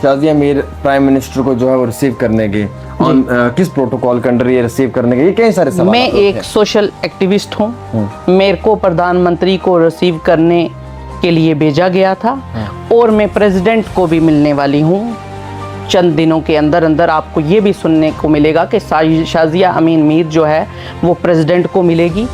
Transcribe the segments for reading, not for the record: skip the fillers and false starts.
Shazia Mir prime minister को जो है वो रिसीव करने की किस प्रोटोकॉल के अंडर ये रिसीव करने के, ये कई सारे सवाल। मैं एक सोशल एक्टिविस्ट हूँ, मेरे को प्रधानमंत्री को रिसीव करने के लिए भेजा गया था और मैं प्रेसिडेंट को भी मिलने वाली हूँ। चंद दिनों के अंदर अंदर आपको ये भी सुनने को मिलेगा कि शाजिया अमीन मीर जो है वो प्रेसिडेंट को मिलेगी।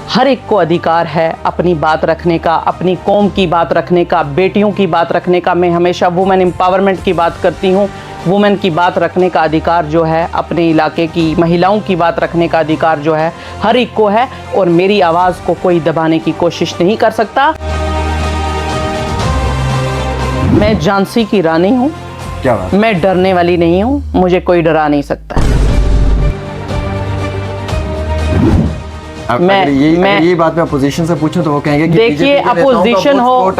हर एक को अधिकार है अपनी बात रखने का, अपनी कौम की बात रखने का, बेटियों की बात रखने का। मैं हमेशा वुमेन एम्पावरमेंट की बात करती हूँ। वुमेन की बात रखने का अधिकार जो है, अपने इलाके की महिलाओं की बात रखने का अधिकार जो है हर एक को है, और मेरी आवाज़ को कोई दबाने की कोशिश नहीं कर सकता। मैं झांसी की रानी हूँ, क्या बात? मैं डरने वाली नहीं हूँ, मुझे कोई डरा नहीं सकता। अगर ये बात मैं अपोजिशन से पूछूं तो वो कहेंगे कि देखिए अपोजिशन हो,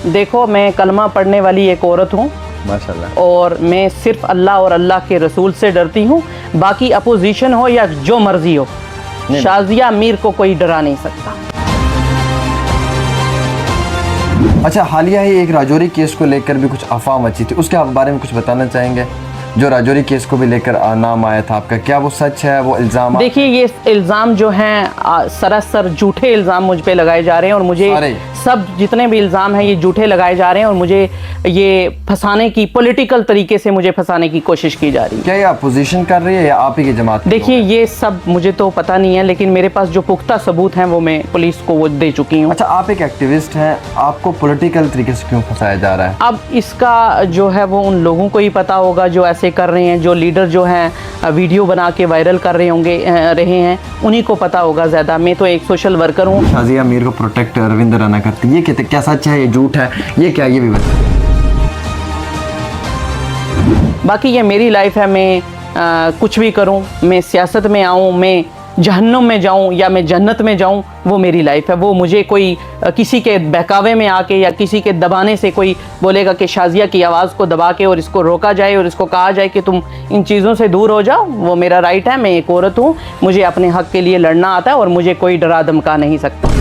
देखो मैं कलमा पढ़ने वाली एक औरत हूँ माशाल्लाह, और मैं सिर्फ अल्लाह और अल्लाह के रसूल से डरती हूँ। बाकी अपोजिशन हो या जो मर्जी हो, शाजिया मीर को कोई डरा नहीं सकता। अच्छा, हालिया ही एक राजौरी केस को लेकर भी कुछ अफवाह मची थी, उसके बारे में कुछ बताना चाहेंगे? जो राजौरी केस को भी लेकर नाम आया था आपका, क्या वो सच है, वो इल्ज़ाम? देखिए ये इल्ज़ाम जो हैं सरासर झूठे इल्ज़ाम मुझ पे लगाए जा रहे हैं, और मुझे सब जितने भी इल्ज़ाम हैं ये झूठे लगाए जा रहे हैं, और मुझे ये फंसाने की, पॉलिटिकल तरीके से मुझे फंसाने की कोशिश की जा रही है। क्या ये अपोजिशन कर रही है या आप ही की जमात? देखिए ये सब मुझे तो पता नहीं है, लेकिन मेरे पास जो पुख्ता सबूत हैं वो मैं पुलिस को वो दे चुकी हूँ। अच्छा, आप एक एक्टिविस्ट हैं, आपको पॉलिटिकल तरीके से क्यों फंसाया जा रहा है? अब इसका जो है वो उन लोगों को ही पता होगा जो ऐसे कर रहे हैं, जो लीडर जो हैं वीडियो बना के वायरल कर रहे हैं, उन्हीं को पता होगा ज़्यादा। मैं तो एक सोशल वर्कर हूँ। शाजिया मीर को प्रोटेक्ट अरविंद राणा करती है, ये कहते क्या सच है, ये झूठ है, ये क्या, ये भी बता। बाकी ये मेरी लाइफ है, मैं कुछ भी करूं, मैं सियासत में आऊं, मैं जहन्नुम में जाऊं या मैं जन्नत में जाऊं, वो मेरी लाइफ है। वो मुझे कोई किसी के बहकावे में आके या किसी के दबाने से कोई बोलेगा कि शाजिया की आवाज़ को दबा के और इसको रोका जाए और इसको कहा जाए कि तुम इन चीज़ों से दूर हो जाओ, वो मेरा राइट है। मैं एक औरत हूँ, मुझे अपने हक़ के लिए लड़ना आता है और मुझे कोई डरा धमका नहीं सकता।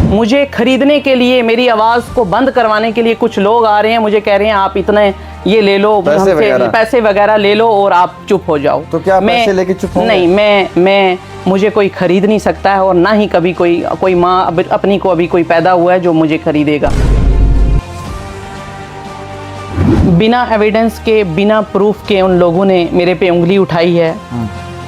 मुझे खरीदने के लिए, मेरी आवाज़ को बंद करवाने के लिए कुछ लोग आ रहे हैं, मुझे कह रहे हैं आप इतने ये ले लो, पैसे वगैरह ले लो और आप चुप हो जाओ। तो क्या पैसे लेके चुप होंगे? नहीं, मैं मुझे कोई खरीद नहीं सकता है, और ना ही कभी कोई माँ अपनी को अभी कोई पैदा हुआ है जो मुझे खरीदेगा। बिना एविडेंस के, बिना प्रूफ के उन लोगों ने मेरे पे उंगली उठाई है,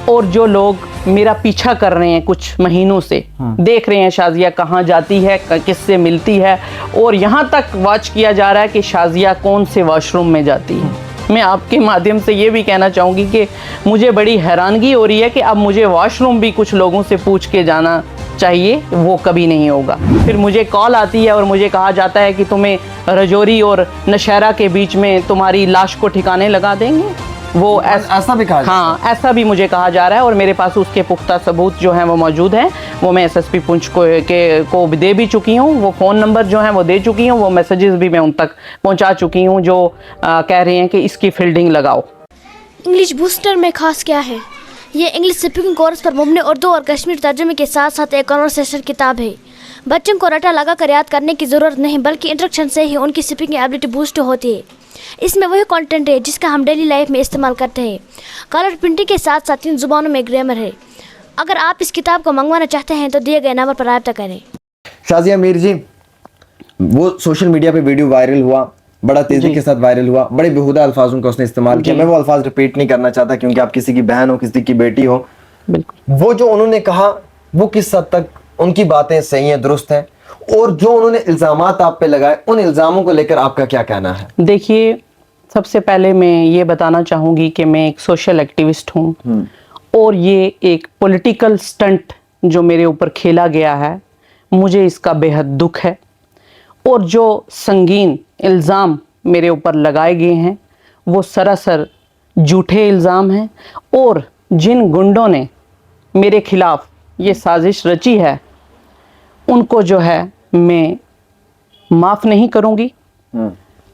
और जो लोग मेरा पीछा कर रहे हैं कुछ महीनों से, देख रहे हैं शाजिया कहाँ जाती है, किससे मिलती है, और यहाँ तक वॉच किया जा रहा है कि शाजिया कौन से वॉशरूम में जाती है। मैं आपके माध्यम से ये भी कहना चाहूँगी कि मुझे बड़ी हैरानगी हो रही है कि अब मुझे वॉशरूम भी कुछ लोगों से पूछ के जाना चाहिए, वो कभी नहीं होगा। फिर मुझे कॉल आती है और मुझे कहा जाता है कि तुम्हें राजौरी और नौशहरा के बीच में तुम्हारी लाश को ठिकाने लगा देंगे। वो ऐसा भी कहा? हाँ, ऐसा भी मुझे कहा जा रहा है, और मेरे पास उसके पुख्ता सबूत जो हैं वो मौजूद हैं। वो मैं एसएसपी पुंछ को दे भी चुकी हूँ, वो फ़ोन नंबर जो हैं वो दे चुकी हूँ, वो मैसेजेस भी मैं उन तक पहुँचा चुकी हूँ जो कह रहे हैं कि इसकी फील्डिंग लगाओ। इंग्लिश बूस्टर में खास क्या है? ये इंग्लिश स्पीकिंग कोर्स पर मुबनी उर्दू और कश्मीर तर्जुमे के साथ साथ एक कन्वर्सेशन किताब है। बच्चों को रटा लगा कर याद करने की ज़रूरत नहीं, बल्कि इंस्ट्रक्शन से ही उनकी स्पीकिंग एबिलिटी बूस्ट होती है। इसमें वही कंटेंट है जिसका हम डेली लाइफ में इस्तेमाल करते हैं। कलर प्रिंटिंग के साथ साथ 3 ज़ुबानों में ग्रामर है। अगर आप इस किताब को मंगवाना चाहते हैं तो दिए गए नंबर पर राब्ता करें। शाजिया मीर जी, वो सोशल मीडिया पे वीडियो वायरल हुआ, बड़ा तेजी के साथ वायरल हुआ, बड़े बेहुदा अल्फाजों का उसने इस्तेमाल किया। मैं वो अल्फाज रिपीट नहीं करना चाहता क्योंकि आप किसी की बहन हो, किसी की बेटी हो। वो जो उन्होंने कहा वो किस हद तक उनकी बातें सही हैं, दुरुस्त हैं, और जो उन्होंने इल्जामात आप पे लगाए, उन इल्जामों को लेकर आपका क्या कहना है? देखिए, सबसे पहले मैं ये बताना चाहूँगी कि मैं एक सोशल एक्टिविस्ट हूँ, और ये एक पॉलिटिकल स्टंट जो मेरे ऊपर खेला गया है, मुझे इसका बेहद दुख है। और जो संगीन इल्ज़ाम मेरे ऊपर लगाए गए हैं वो सरासर झूठे इल्ज़ाम हैं, और जिन गुंडों ने मेरे खिलाफ़ ये साजिश रची है उनको जो है मैं माफ़ नहीं करूँगी।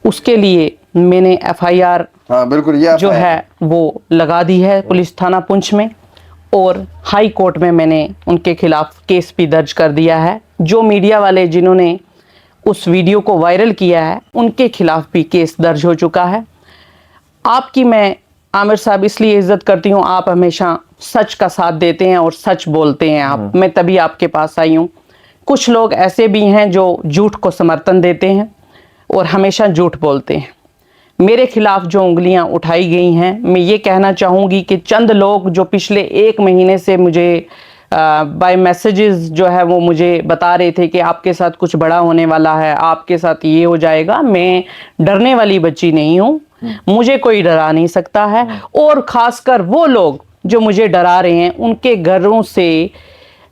उसके लिए मैंने FIR बिल्कुल ये जो है वो लगा दी है पुलिस थाना पुंछ में, और हाई कोर्ट में मैंने उनके खिलाफ केस भी दर्ज कर दिया है। जो मीडिया वाले जिन्होंने उस वीडियो को वायरल किया है उनके खिलाफ भी केस दर्ज हो चुका है। आपकी मैं आमिर साहब इसलिए इज्जत करती हूँ, आप हमेशा सच का साथ देते हैं और सच बोलते हैं आप, मैं तभी आपके पास आई हूँ। कुछ लोग ऐसे भी हैं जो झूठ को समर्थन देते हैं और हमेशा झूठ बोलते हैं। मेरे खिलाफ जो उंगलियां उठाई गई हैं, मैं ये कहना चाहूँगी कि चंद लोग जो पिछले 1 महीने से मुझे बाय मैसेजेस जो है वो मुझे बता रहे थे कि आपके साथ कुछ बड़ा होने वाला है, आपके साथ ये हो जाएगा। मैं डरने वाली बच्ची नहीं हूँ, मुझे कोई डरा नहीं सकता है। और ख़ासकर वो लोग जो मुझे डरा रहे हैं, उनके घरों से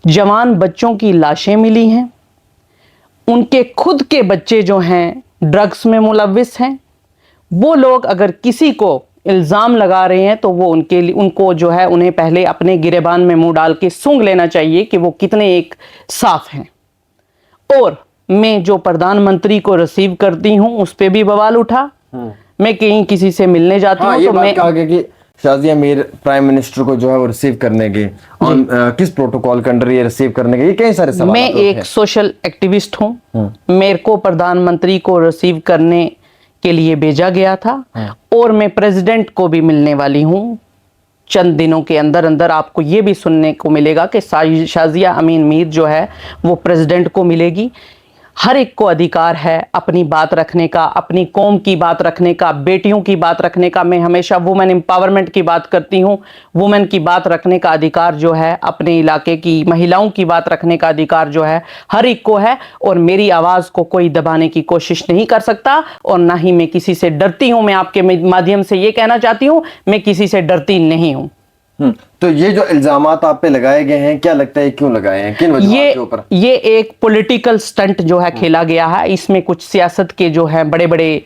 जवान बच्चों की लाशें मिली हैं, उनके खुद के बच्चे जो हैं ड्रग्स में मुलविस हैं। वो लोग अगर किसी को इल्ज़ाम लगा रहे हैं तो वो उनको जो है उन्हें पहले अपने गिरेबान में मुंह डाल के सूंघ लेना चाहिए कि वो कितने एक साफ हैं। और मैं जो प्रधानमंत्री को रिसीव करती हूँ उस पर भी बवाल उठा। मैं कहीं किसी से मिलने जाती हूँ तो मैं कहा गया कि शाजिया मीर प्राइम मिनिस्टर को जो है वो रिसीव करने के किस प्रोटोकॉल के अंडर ये रिसीव करने के, ये कई सारे सवाल। मैं एक सोशल एक्टिविस्ट हूँ, मेरे को प्रधानमंत्री को रिसीव करने के लिए भेजा गया था और मैं प्रेसिडेंट को भी मिलने वाली हूँ। चंद दिनों के अंदर अंदर आपको ये भी सुनने को मिलेगा कि शाजिया अमीन मीर जो है वो प्रेसिडेंट को मिलेगी। हर एक को अधिकार है अपनी बात रखने का, अपनी कौम की बात रखने का, बेटियों की बात रखने का। मैं हमेशा वुमेन एम्पावरमेंट की बात करती हूँ। वुमेन की बात रखने का अधिकार जो है, अपने इलाके की महिलाओं की बात रखने का अधिकार जो है हर एक को है। और मेरी आवाज़ को कोई दबाने की कोशिश नहीं कर सकता और ना ही मैं किसी से डरती हूँ। मैं आपके माध्यम से ये कहना चाहती हूँ, मैं किसी से डरती नहीं हूँ। तो ये जो इल्जामात आप पे लगाए गए हैं, क्या लगता है क्यों लगाए हैं, किन वजहों के ऊपर? ये एक पॉलिटिकल स्टंट जो है खेला गया है। इसमें कुछ सियासत के जो है बड़े बड़े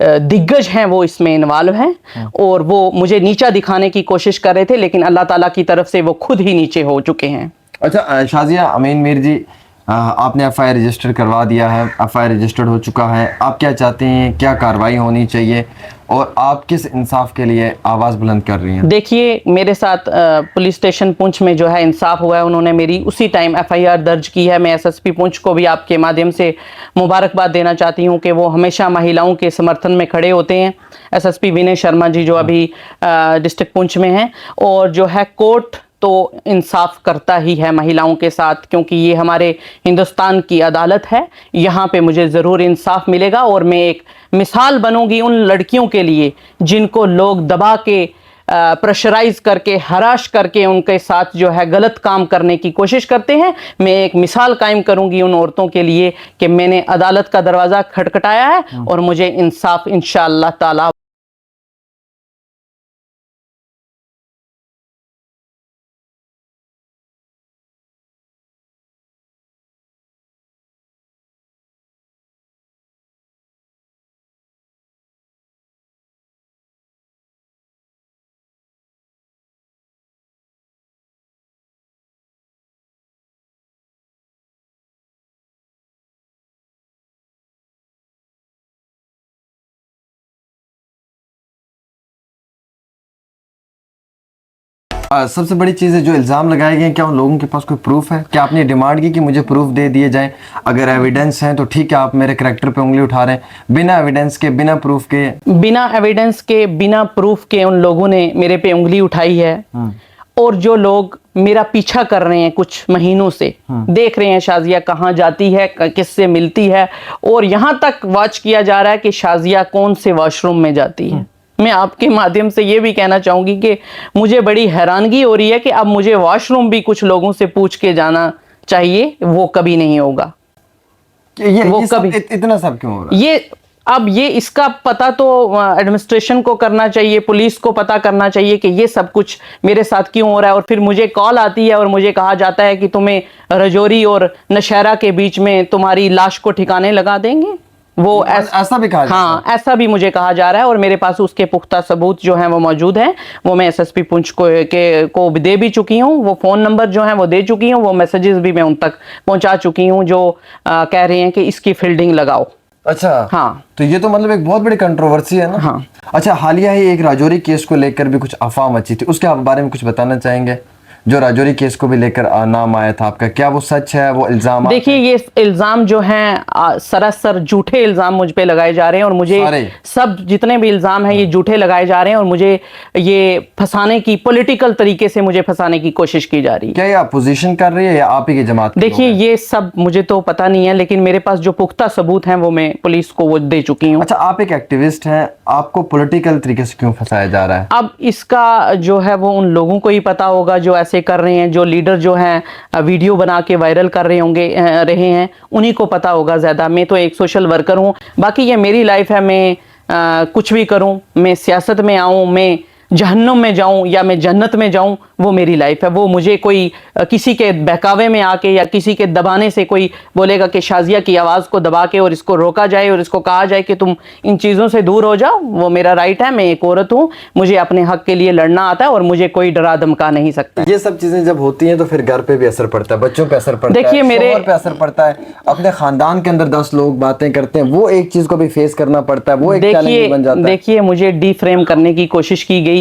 दिग्गज हैं वो इसमें इन्वॉल्व हैं और वो मुझे नीचा दिखाने की कोशिश कर रहे थे, लेकिन अल्लाह ताला की तरफ से वो खुद ही नीचे हो चुके हैं। अच्छा शाजिया अमीन मीर जी, आपने एफआईआर रजिस्टर करवा दिया है, एफआईआर रजिस्टर्ड हो चुका है। आप क्या चाहते हैं, क्या कार्रवाई होनी चाहिए और आप किस इंसाफ के लिए आवाज़ बुलंद कर रही हैं? देखिए, मेरे साथ पुलिस स्टेशन पुंछ में जो है इंसाफ हुआ है। उन्होंने मेरी उसी टाइम एफआईआर दर्ज की है। मैं एसएसपी पुंछ को भी आपके माध्यम से मुबारकबाद देना चाहती हूँ कि वो हमेशा महिलाओं के समर्थन में खड़े होते हैं। एसएसपी विनय शर्मा जी जो अभी डिस्ट्रिक्ट पुंछ में हैं, और जो है कोर्ट तो इंसाफ करता ही है महिलाओं के साथ, क्योंकि ये हमारे हिंदुस्तान की अदालत है। यहाँ पे मुझे ज़रूर इंसाफ मिलेगा और मैं एक मिसाल बनूंगी उन लड़कियों के लिए जिनको लोग दबा के प्रेशराइज करके हराश करके उनके साथ जो है गलत काम करने की कोशिश करते हैं। मैं एक मिसाल कायम करूंगी उन औरतों के लिए कि मैंने अदालत का दरवाज़ा खटखटाया है और मुझे इंसाफ इंशाअल्लाह ताला सबसे बड़ी चीज़ है जो इल्ज़ाम लगाए गए हैं, क्या उन लोगों के पास कोई प्रूफ है? क्या आपने डिमांड की कि मुझे प्रूफ दे दिए जाएं? अगर एविडेंस हैं तो ठीक है, आप मेरे करैक्टर पे उंगली उठा रहे हैं। बिना एविडेंस के, बिना प्रूफ के, बिना प्रूफ के उन लोगों ने मेरे पे उंगली उठाई है। और जो लोग मेरा पीछा कर रहे हैं कुछ महीनों से, देख रहे हैं शाजिया कहाँ जाती है, किससे मिलती है, और यहाँ तक वॉच किया जा रहा है कि शाजिया कौन से वॉशरूम में जाती है। मैं आपके माध्यम से ये भी कहना चाहूँगी कि मुझे बड़ी हैरानगी हो रही है कि अब मुझे वॉशरूम भी कुछ लोगों से पूछ के जाना चाहिए, वो कभी नहीं होगा। ये कभी इतना सब क्यों हो रहा है? ये इसका पता तो एडमिनिस्ट्रेशन को करना चाहिए, पुलिस को पता करना चाहिए कि ये सब कुछ मेरे साथ क्यों हो रहा है। और फिर मुझे कॉल आती है और मुझे कहा जाता है कि तुम्हें रजौरी और नशहरा के बीच में तुम्हारी लाश को ठिकाने लगा देंगे। वो ऐसा भी कहा, हाँ, ऐसा भी मुझे कहा जा रहा है और मेरे पास उसके पुख्ता सबूत जो हैं वो मौजूद हैं। वो मैं एसएसपी पुंछ को दे भी चुकी हूँ, वो फ़ोन नंबर जो है वो दे चुकी हूँ, वो मैसेजेस भी मैं उन तक पहुँचा चुकी हूँ जो कह रहे हैं कि इसकी फील्डिंग लगाओ। अच्छा, हाँ, तो ये तो मतलब एक बहुत बड़ी कंट्रोवर्सी है ना। हाँ। अच्छा, हालिया ही एक राजौरी केस को लेकर भी कुछ अफवाह मची थी, उसके बारे में कुछ बताना चाहेंगे? जो राजौरी केस को भी लेकर नाम आया था आपका, क्या वो सच है, वो इल्जाम? देखिए ये इल्जाम जो हैं सरासर झूठे इल्जाम मुझ पे लगाए जा रहे हैं और मुझे सब जितने भी इल्जाम हैं ये झूठे लगाए जा रहे हैं और मुझे ये फंसाने की, पॉलिटिकल तरीके से मुझे फंसाने की कोशिश की जा रही है। क्या ये अपोजिशन कर रही है या आप ही की जमात? देखिए ये सब मुझे तो पता नहीं है, लेकिन मेरे पास जो पुख्ता सबूत हैं वो मैं पुलिस को वो दे चुकी हूँ। अच्छा, आप एक एक्टिविस्ट हैं, आपको पॉलिटिकल तरीके से क्यों फंसाया जा रहा है? अब इसका जो है वो उन लोगों को ही पता होगा जो ऐसे कर रहे हैं, जो लीडर जो हैं वीडियो बना के वायरल कर रहे हैं उन्हीं को पता होगा ज़्यादा। मैं तो एक सोशल वर्कर हूँ, बाकी ये मेरी लाइफ है, मैं कुछ भी करूँ, मैं सियासत में आऊँ, मैं जहन्नुम में जाऊं या मैं जन्नत में जाऊं, वो मेरी लाइफ है। वो मुझे कोई किसी के बहकावे में आके या किसी के दबाने से कोई बोलेगा कि शाजिया की आवाज़ को दबा के और इसको रोका जाए और इसको कहा जाए कि तुम इन चीज़ों से दूर हो जाओ, वो मेरा राइट है। मैं एक औरत हूँ, मुझे अपने हक के लिए लड़ना आता है और मुझे कोई डरा धमका नहीं सकता। ये सब चीज़ें जब होती हैं तो फिर घर पे भी असर पड़ता है, बच्चों पे असर पड़ता है, देखिए मेरे पे असर पड़ता है, अपने खानदान के अंदर 10 लोग बातें करते हैं, वो एक चीज़ को भी फेस करना पड़ता है, वो एक चैलेंज बन जाता है। देखिए मुझे डीफ्रेम करने की कोशिश की गई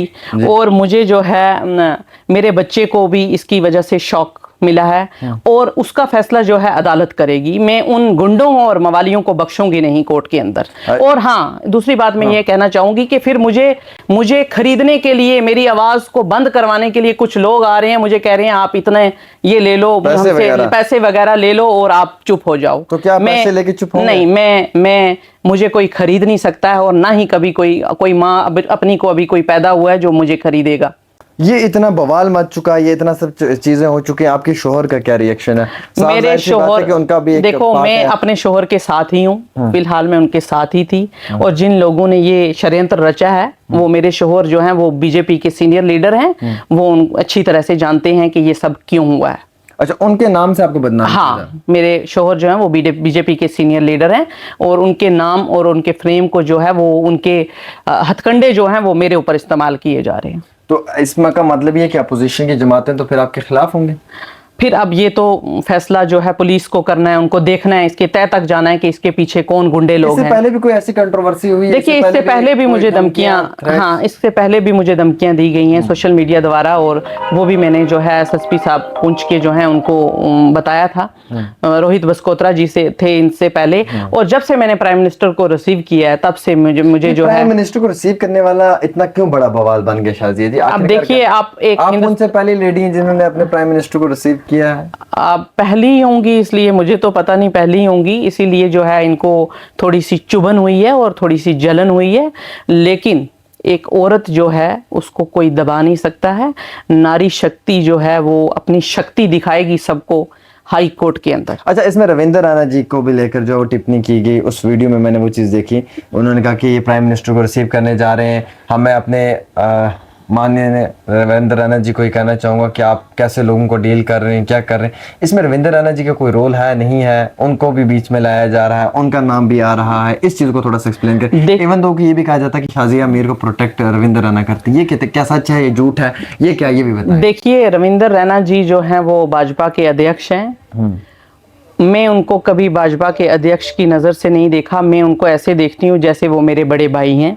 और मुझे जो है मेरे बच्चे को भी इसकी वजह से शॉक मिला है और उसका फैसला जो है अदालत करेगी। मैं उन गुंडों और मवालियों को बख्शूंगी नहीं कोर्ट के अंदर। और हाँ, दूसरी बात मैं ये कहना चाहूंगी कि फिर मुझे खरीदने के लिए, मेरी आवाज को बंद करवाने के लिए कुछ लोग आ रहे हैं, मुझे कह रहे हैं आप इतने ये ले लो, पैसे वगैरह ले लो और आप चुप हो जाओ। तो क्या पैसे लेके चुप हो? नहीं, मैं मुझे कोई खरीद नहीं सकता है और ना ही कभी कोई माँ अपनी को अभी कोई पैदा हुआ है जो मुझे खरीदेगा। ये इतना बवाल मच चुका है, ये इतना सब चीजें हो चुकी हैं, आपके शोहर का क्या रिएक्शन है? मेरे शोहर, उनका भी देखो मैं अपने शोहर के साथ ही हूँ, फिलहाल मैं उनके साथ ही थी और जिन लोगों ने ये षड्यंत्र रचा है वो मेरे शोहर जो हैं वो बीजेपी के सीनियर लीडर हैं, वो अच्छी तरह से जानते हैं कि ये सब क्यों हुआ है। अच्छा, उनके नाम से आपको बदनाम? हाँ, मेरे शोहर जो हैं वो बीजेपी के सीनियर लीडर हैं और उनके नाम और उनके फ्रेम को जो है वो उनके हथकंडे जो हैं वो मेरे ऊपर इस्तेमाल किए जा रहे हैं। तो इसमें का मतलब ये है कि अपोजिशन की जमातें तो फिर आपके खिलाफ होंगे? फिर अब ये तो फैसला जो है पुलिस को करना है, उनको देखना है, इसके तय तक जाना है कि इसके पीछे कौन गुंडे लोग हैं। इससे पहले भी कोई ऐसी कंट्रोवर्सी हुई है? देखिए इससे पहले भी मुझे धमकियां, हाँ इससे पहले भी मुझे धमकियां दी गई हैं सोशल मीडिया द्वारा और वो भी मैंने जो है एसएसपी साहब पुंछ के जो है उनको बताया था। रोहित बस्कोत्रा जी से थे इनसे पहले, और जब से मैंने प्राइम मिनिस्टर को रिसीव किया है तब से मुझे जो है प्राइम मिनिस्टर को रिसीव करने वाला इतना क्यों बड़ा बवाल बन गया शाजिया जी? अब देखिए आप उनसे पहली लेडी हैं जिन्होंने अपने प्राइम मिनिस्टर को रिसीव किया है। आप पहली ही होंगी, इसलिए मुझे तो पता नहीं, पहली ही होंगी, इसीलिए जो है इनको थोड़ी सी चुभन हुई है और थोड़ी सी जलन हुई है। लेकिन एक औरत जो है उसको कोई दबा नहीं सकता है। नारी शक्ति जो है वो अपनी शक्ति दिखाएगी सबको हाई कोर्ट के अंदर। अच्छा, इसमें रविंद्र राणा जी को भी लेकर जो टिप्पणी की गई, उस वीडियो में मैंने वो चीज़ देखी, उन्होंने कहा कि ये प्राइम मिनिस्टर को रिसीव करने जा रहे हैं, हमें अपने माननीय रविंद्र राणा जी को ही कहना चाहूँगा कि आप कैसे लोगों को डील कर रहे हैं, क्या कर रहे हैं। इसमें रविंद्र राणा जी का कोई रोल है नहीं है? उनको भी बीच में लाया जा रहा है, उनका नाम भी आ रहा है, इस चीज़ को थोड़ा सा एक्सप्लेन करें। इवन दो कि ये भी कहा जाता है कि शाजिया मीर को प्रोटेक्ट रविंद्र राणा करती है, ये कहते क्या सच है, ये झूठ है, ये क्या, ये भी बताएं। देखिए रविंद्र राणा जी जो है वो भाजपा के अध्यक्ष हैं। मैं उनको कभी भाजपा के अध्यक्ष की नज़र से नहीं देखा, मैं उनको ऐसे देखती हूँ जैसे वो मेरे बड़े भाई हैं।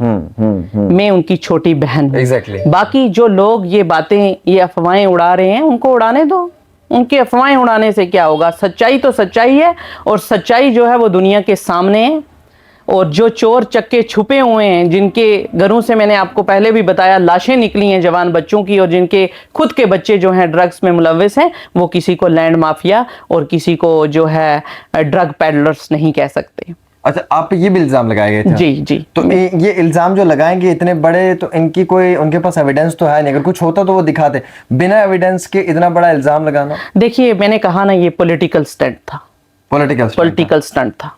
मैं उनकी छोटी बहन हूँ। Exactly. बाकी जो लोग ये बातें, ये अफवाहें उड़ा रहे हैं, उनको उड़ाने दो। उनकी अफवाहें उड़ाने से क्या होगा? सच्चाई तो सच्चाई है और सच्चाई जो है वो दुनिया के सामने है। और जो चोर चक्के छुपे हुए हैं, जिनके घरों से मैंने आपको पहले भी बताया लाशें निकली हैं जवान बच्चों की, और जिनके खुद के बच्चे जो हैं ड्रग्स में मुलव्विस हैं, वो किसी को लैंड माफिया और किसी को जो है ड्रग पैडलर्स नहीं कह सकते। अच्छा, आप पे ये भी इल्जाम लगाए गए थे? जी जी। तो ये इल्जाम जो लगाएंगे इतने बड़े, तो इनकी कोई, उनके पास एविडेंस तो है नहीं? अगर कुछ होता तो वो दिखाते, बिना एविडेंस के इतना बड़ा इल्जाम लगाना। देखिए मैंने कहा ना, ये पॉलिटिकल स्टंट था। पॉलिटिकल स्टंट था।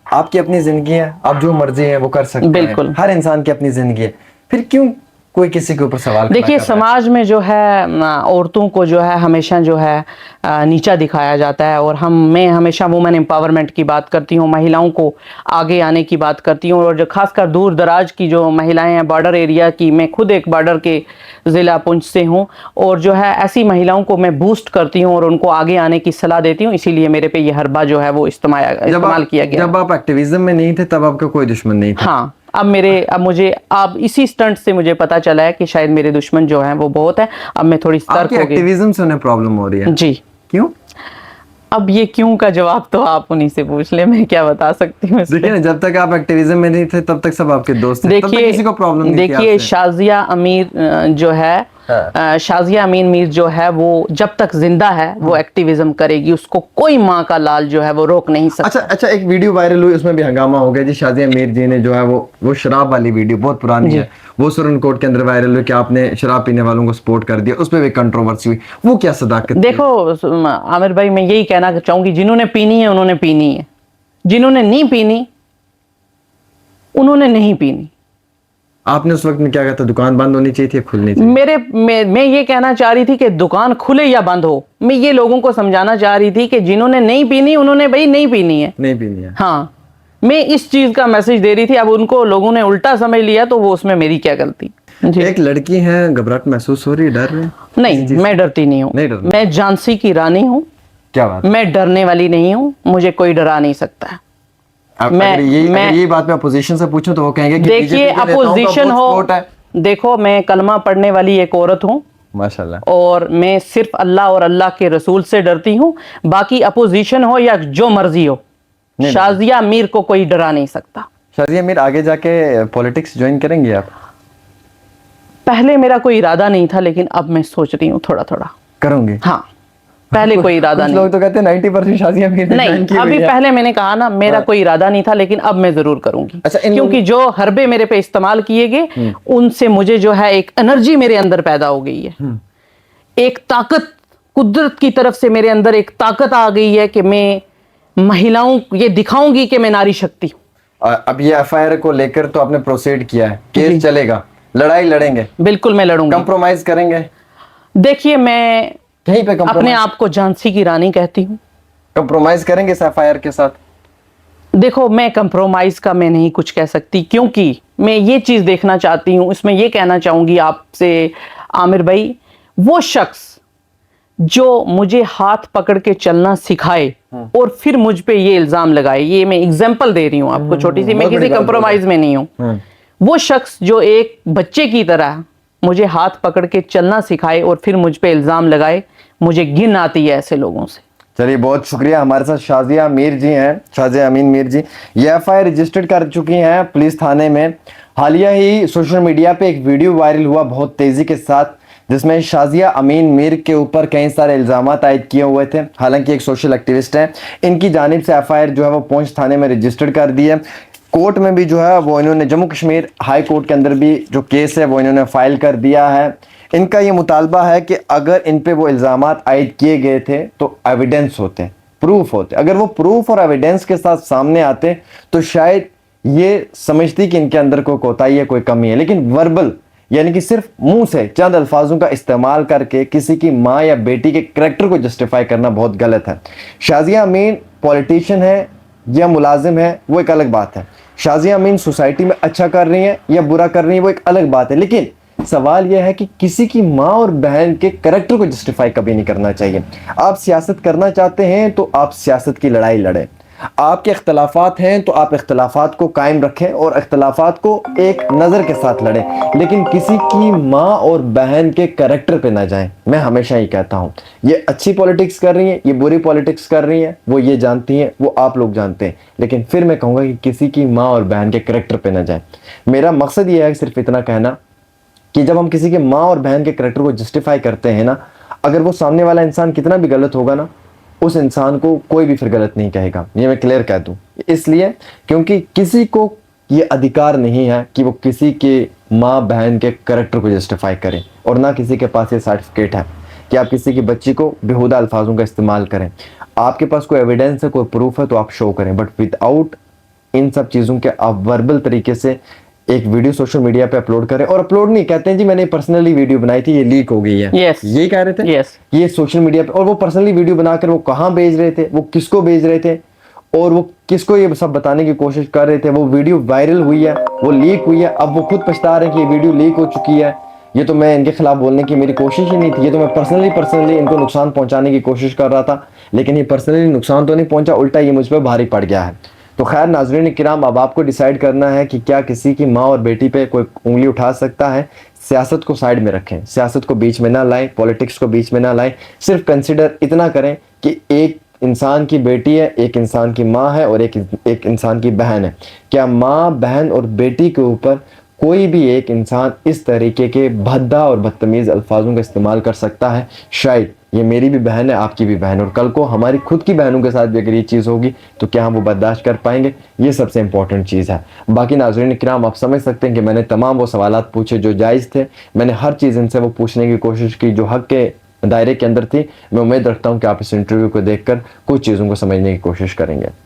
आपकी अपनी जिंदगी है, आप जो मर्जी है वो कर सकते हैं। बिल्कुल, हर इंसान की अपनी जिंदगी है, फिर क्यों कोई किसी के ऊपर सवाल? देखिए समाज में जो है औरतों को जो है हमेशा जो है नीचा दिखाया जाता है, और मैं हमेशा वुमेन एम्पावरमेंट की बात करती हूँ, महिलाओं को आगे आने की बात करती हूँ। और जो खासकर दूर दराज की जो महिलाएं हैं, बॉर्डर एरिया की, मैं खुद एक बॉर्डर के ज़िला पुंछ से हूँ, और जो है ऐसी महिलाओं को मैं बूस्ट करती हूँ और उनको आगे आने की सलाह देती हूँ। इसीलिए मेरे पे ये हरबा जो है वो इस्तेमाल किया गया। जब आप एक्टिविज्म में नहीं थे तब आपका कोई दुश्मन नहीं था? हाँ, अब मुझे अब इसी स्टंट से मुझे पता चला है कि शायद मेरे दुश्मन जो हैं वो बहुत हैं। अब मैं थोड़ी सतर्क आपके हो गई। एक्टिविज्म से उन्हें प्रॉब्लम हो रही है? जी। क्यों? अब ये क्यों का जवाब तो आप उन्हीं से पूछ ले, मैं क्या बता सकती हूँ इस पे। देखिए ना, जब तक आप एक्टिविज्म में नहीं थे तब तक सब आपके दोस्त थे, तब तक किसी को प्रॉब्लम नहीं थी देखिए आपसे। शाजिया अमीर जो है, शाजिया अमीन मीर जो है वो जब तक जिंदा है वो एक्टिविज्म करेगी, उसको कोई माँ का लाल जो है वो रोक नहीं सकता। अच्छा, एक वीडियो वायरल हुई, उसमें भी हंगामा हो गया जी। शाजिया मीर जी ने जो है वो शराब वाली वीडियो बहुत पुरानी है, वो सुरन कोर्ट के अंदर वायरल हुई कि आपने शराब पीने वालों को सपोर्ट कर दिया, उस पर भी कंट्रोवर्सी हुई। वो क्या सदाकत थी? देखो आमिर भाई, मैं यही कहना चाहूंगी, जिन्होंने पीनी है उन्होंने पीनी है, जिन्होंने नहीं पीनी उन्होंने नहीं पीनी। आपने उस वक्त में क्या कहा था? दुकान बंद होनी चाहिए थी, खुलनी चाहिए? मैं ये कहना चाह रही थी कि दुकान खुले या बंद हो, मैं ये लोगों को समझाना चाह रही थी कि जिन्होंने नहीं पीनी उन्होंने भाई नहीं पीनी है, नहीं पीनी है। हाँ, मैं इस चीज का मैसेज दे रही थी। अब उनको लोगों ने उल्टा समझ लिया तो वो उसमें मेरी क्या गलती। जी। एक लड़की है, घबराहट महसूस हो रही है, डर रही है? नहीं, मैं डरती नहीं हूँ, मैं झांसी की रानी हूँ। क्या बात? मैं डरने वाली नहीं हूँ, मुझे कोई डरा नहीं सकता। अगर ये बात मैं अपोजिशन से पूछूं तो वो कहेंगे कि देखिए अपोजिशन हो, देखो मैं कलमा पढ़ने वाली एक औरत हूँ माशाल्लाह, और मैं सिर्फ अल्लाह और अल्लाह के रसूल से डरती हूँ। बाकी अपोजिशन हो या जो मर्जी हो, शाजिया मीर को कोई डरा नहीं सकता। शाजिया मीर आगे जाके पॉलिटिक्स ज्वाइन करेंगे आप? पहले मेरा कोई इरादा नहीं था, लेकिन अब मैं सोच रही हूँ थोड़ा थोड़ा करूंगी। हाँ, पहले कोई इरादा नहीं। लोग तो कहते हैं 90% शाजिया मीर ने नहीं, अभी पहले मैंने कहा ना, मेरा कोई इरादा नहीं था, लेकिन अब मैं जरूर करूंगी। अच्छा, क्योंकि जो हरबे मेरे पे इस्तेमाल किए गए उनसे मुझे जो है एक एनर्जी मेरे अंदर पैदा हो गई है, एक ताकत कुदरत की तरफ से मेरे अंदर एक ताकत आ गई है कि मैं महिलाओं ये दिखाऊंगी कि मैं नारी शक्ति हूँ। अब ये एफआईआर को लेकर तो आपने प्रोसीड किया है, केस चलेगा, लड़ाई लड़ेंगे? बिल्कुल मैं लड़ूंगी। कंप्रोमाइज करेंगे? देखिए मैं कहीं पे अपने आप को झांसी की रानी कहती हूँ। कंप्रोमाइज करेंगे इस एफआईआर के साथ? देखो मैं कंप्रोमाइज का मैं नहीं कुछ कह सकती, क्योंकि मैं ये चीज देखना चाहती हूँ। इसमें ये कहना चाहूंगी आपसे आमिर भाई, वो शख्स जो मुझे हाथ पकड़ के चलना सिखाए और फिर मुझ पे ये इल्जाम लगाए, ये मैं एग्जांपल दे रही हूँ आपको छोटी सी, मैं किसी कंप्रोमाइज में नहीं हूँ। वो शख्स जो एक बच्चे की तरह मुझे हाथ पकड़ के चलना सिखाए और फिर मुझ पे इल्जाम लगाए, मुझे घिन आती है ऐसे लोगों से। चलिए, बहुत शुक्रिया। हमारे साथ शाजिया मीर जी हैं, शाजिया अमीन मीर जी। ये एफआईआर रजिस्टर्ड कर चुकी हैं पुलिस थाने में। हालिया ही सोशल मीडिया पे एक वीडियो वायरल हुआ बहुत तेजी के साथ, जिसमें शाजिया अमीन मीर के ऊपर कई सारे इल्जामात आयद किए हुए थे। हालांकि एक सोशल एक्टिविस्ट हैं, इनकी जानिब से एफआईआर जो है वो पुंछ थाने में रजिस्टर्ड कर दी है। कोर्ट में भी जो है वो इन्होंने जम्मू कश्मीर हाई कोर्ट के अंदर भी जो केस है वो इन्होंने फाइल कर दिया है। इनका ये मुतालबा है कि अगर इन पे वो इल्जामात आयद किए गए थे तो एविडेंस होते, प्रूफ होते। अगर वो प्रूफ और एविडेंस के साथ सामने आते तो शायद ये समझती कि इनके अंदर कोई कोताही है, कोई कमी है। लेकिन वर्बल यानी कि सिर्फ मुंह से चंद अल्फाजों का इस्तेमाल करके किसी की माँ या बेटी के करैक्टर को जस्टिफाई करना बहुत गलत है। शाजिया अमीन पॉलिटिशियन है या मुलाजिम है वो एक अलग बात है। शाजिया अमीन सोसाइटी में अच्छा कर रही है या बुरा कर रही है वो एक अलग बात है। लेकिन सवाल यह है कि किसी की माँ और बहन के करैक्टर को जस्टिफाई कभी नहीं करना चाहिए। आप सियासत करना चाहते हैं तो आप सियासत की लड़ाई लड़ें। आपके इख्तलाफात हैं तो आप इख्तलाफात को कायम रखें और इख्तलाफात को एक नज़र के साथ लड़ें, लेकिन किसी की माँ और बहन के करैक्टर पे ना जाएं। मैं हमेशा ही कहता हूँ, ये अच्छी पॉलिटिक्स कर रही हैं, ये बुरी पॉलिटिक्स कर रही हैं, वो ये जानती हैं, वो आप लोग जानते हैं। लेकिन फिर मैं कहूँगा कि किसी की माँ और बहन के करैक्टर पे ना जाएं। मेरा मकसद ये है सिर्फ इतना कहना कि जब हम किसी के माँ और बहन के करैक्टर को जस्टिफाई करते हैं ना, अगर वो सामने वाला इंसान कितना भी गलत होगा ना, उस इंसान को कोई भी फिर गलत नहीं कहेगा। ये मैं क्लियर कह दूं, इसलिए क्योंकि किसी को ये अधिकार नहीं है कि वो किसी के माँ बहन के करैक्टर को जस्टिफाई करे, और ना किसी के पास ये सर्टिफिकेट है कि आप किसी की बच्ची को बेहुदा अल्फाजों का इस्तेमाल करें। आपके पास कोई एविडेंस है, कोई प्रूफ है तो आप शो करें, बट विदाउट इन सब चीज़ों के आप वर्बल तरीके से एक वीडियो सोशल मीडिया पे अपलोड करें। और अपलोड नहीं कहते हैं जी मैंने पर्सनली वीडियो बनाई थी, ये लीक हो गई है, यही कह रहे थे। ये सोशल मीडिया पे, और वो पर्सनली वीडियो बनाकर वो कहाँ भेज रहे थे, वो किसको भेज रहे थे, और वो किसको ये सब बताने की कोशिश कर रहे थे। वो वीडियो वायरल हुई है, वो लीक हुई है, अब वो खुद पछता रहे हैं कि ये वीडियो लीक हो चुकी है। ये तो मैं इनके खिलाफ बोलने की मेरी कोशिश ही नहीं थी, ये तो मैं पर्सनली इनको नुकसान पहुंचाने की कोशिश कर रहा था। लेकिन ये पर्सनली नुकसान तो नहीं पहुंचा, उल्टा ये मुझ पर भारी पड़ गया है। तो खैर नाज़रीन किराम, अब आपको डिसाइड करना है कि क्या किसी की माँ और बेटी पे कोई उंगली उठा सकता है। सियासत को साइड में रखें, सियासत को बीच में ना लाएं, पॉलिटिक्स को बीच में ना लाएं। सिर्फ कंसिडर इतना करें कि एक इंसान की बेटी है, एक इंसान की माँ है और एक इंसान की बहन है। क्या माँ, बहन और बेटी के ऊपर कोई भी एक इंसान इस तरीके के भद्दा और बदतमीज़ अल्फाजों का इस्तेमाल कर सकता है? शायद ये मेरी भी बहन है, आपकी भी बहन, और कल को हमारी खुद की बहनों के साथ भी अगर ये चीज़ होगी तो क्या हम वो बर्दाश्त कर पाएंगे? ये सबसे इंपॉर्टेंट चीज़ है। बाकी नाज़रीन किराम, आप समझ सकते हैं कि मैंने तमाम वो सवालात पूछे जो जायज़ थे। मैंने हर चीज़ इनसे वो पूछने की कोशिश की जो हक़ के दायरे के अंदर थी। मैं उम्मीद रखता हूँ कि आप इस इंटरव्यू को देखकर कुछ चीज़ों को समझने की कोशिश करेंगे।